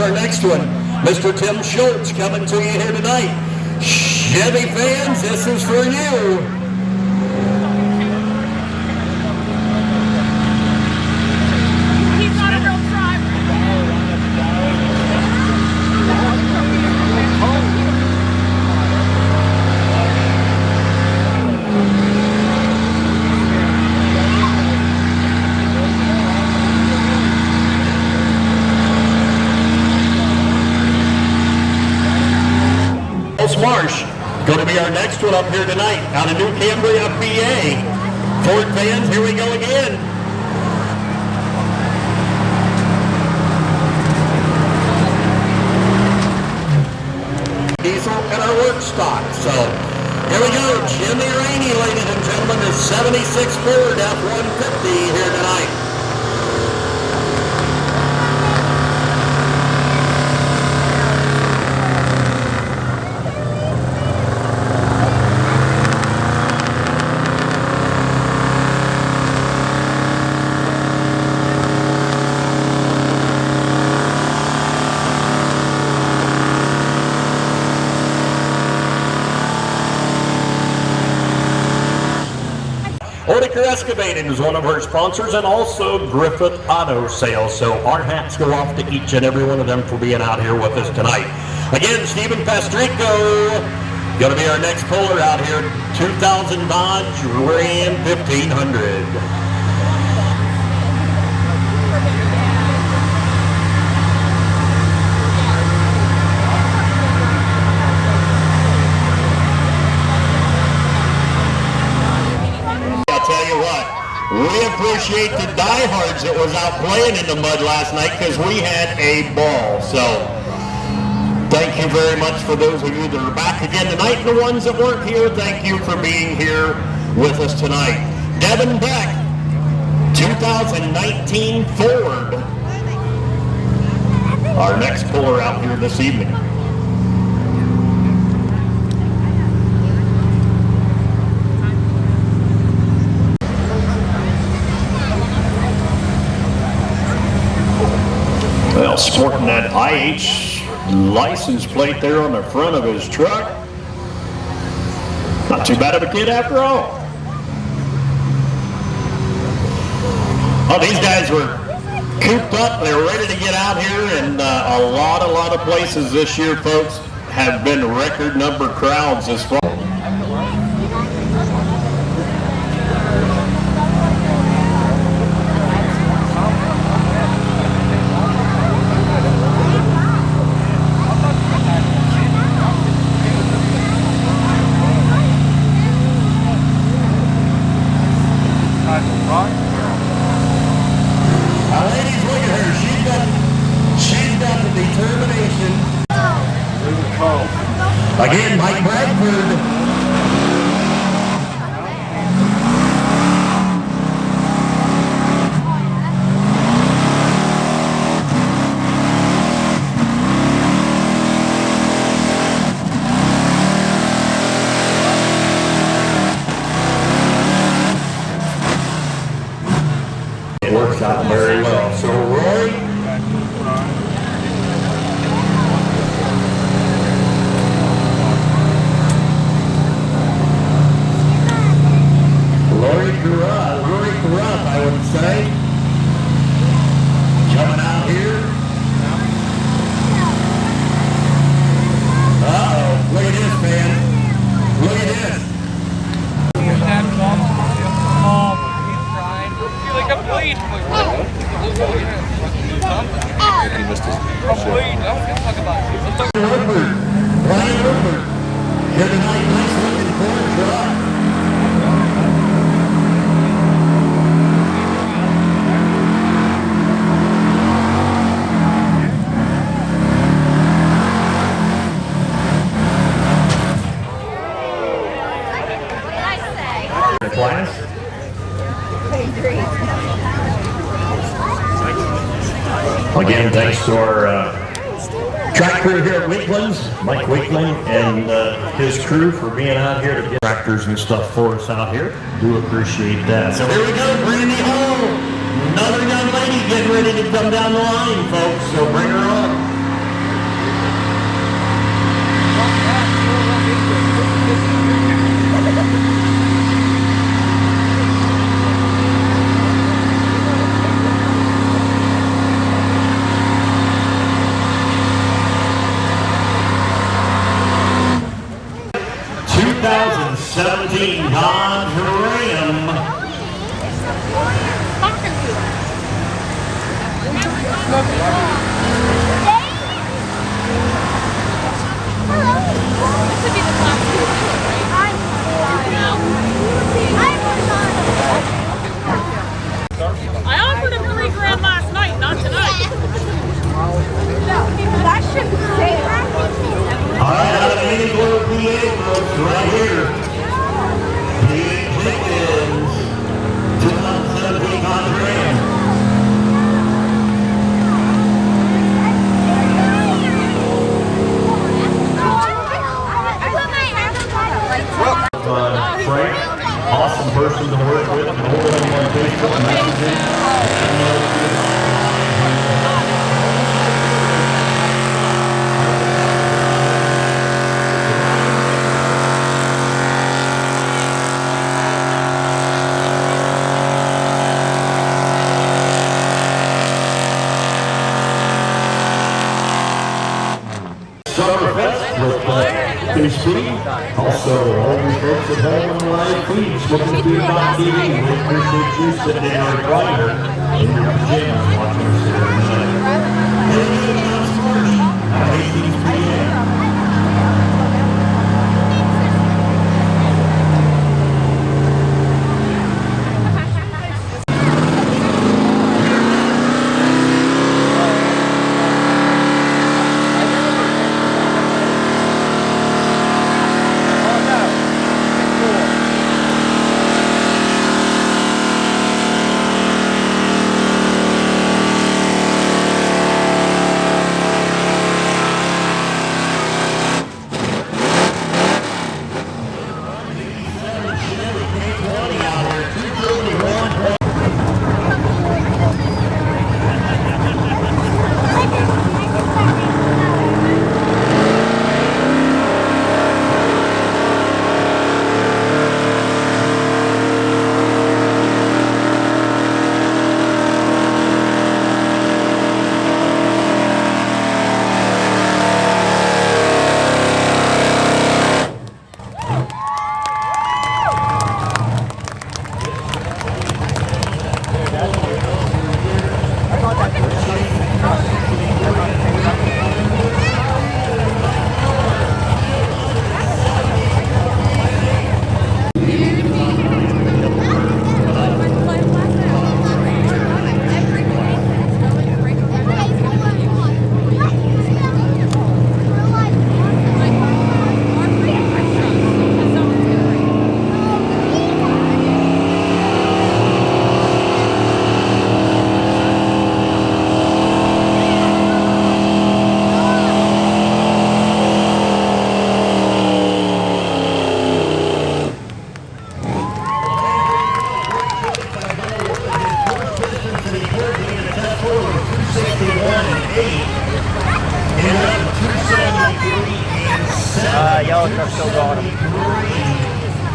our next one. Mr. Tim Schultz coming to you here tonight. Chevy fans, this is for you. Marsh, going to be our next one up here tonight out of New Cambria, PA. Ford fans, here we go again. Diesel and our work stock. So here we go. Jimmy Rainey, ladies and gentlemen, the 76 Ford F-150 here tonight. Odeker Excavating is one of our sponsors, and also Griffith Auto Sales. So our hats go off to each and every one of them for being out here with us tonight. Again, Stephen Pastrico going to be our next puller out here. 2000 Dodge Ram 1500. We appreciate the diehards that was out playing in the mud last night because we had a ball. So thank you very much for those of you that are back again tonight. And the ones that weren't here, thank you for being here with us tonight. Devin Beck, 2019 Ford, our next puller out here this evening. Well, sporting that IH license plate there on the front of his truck. Not too bad of a kid after all. Oh, these guys were cooped up. They were ready to get out here, and a lot of places this year, folks, have been record number crowds this fall. Again, Mike Bradford. It works out very well. So, Roy. Rory Carruth, I would say, coming out here. Uh-oh, look at this, man. Look at this. Like I'm bleeding. He missed his I'm bleeding. I don't give a fuck about it. Brian Rupert. Here tonight, nice looking Ford truck. Class. Again, thanks to our track crew here at Weaklands, Mike Weakland and his crew for being out here to get tractors and stuff for us out here. Do appreciate that. So here we go, Brandy Hall. Another young lady getting ready to come down the line, folks. So bring her on. folks, right here. PJ wins 2017 Grand. Frank, awesome person to work with, and hold him on Facebook messaging. Summerfest with Fish City. Also, all you folks at home on the live feed, Smoking Food on TV. We appreciate you sitting in your recliner in your pajamas watching us here tonight. I'm Hastings, PA. Yellow truck still got him.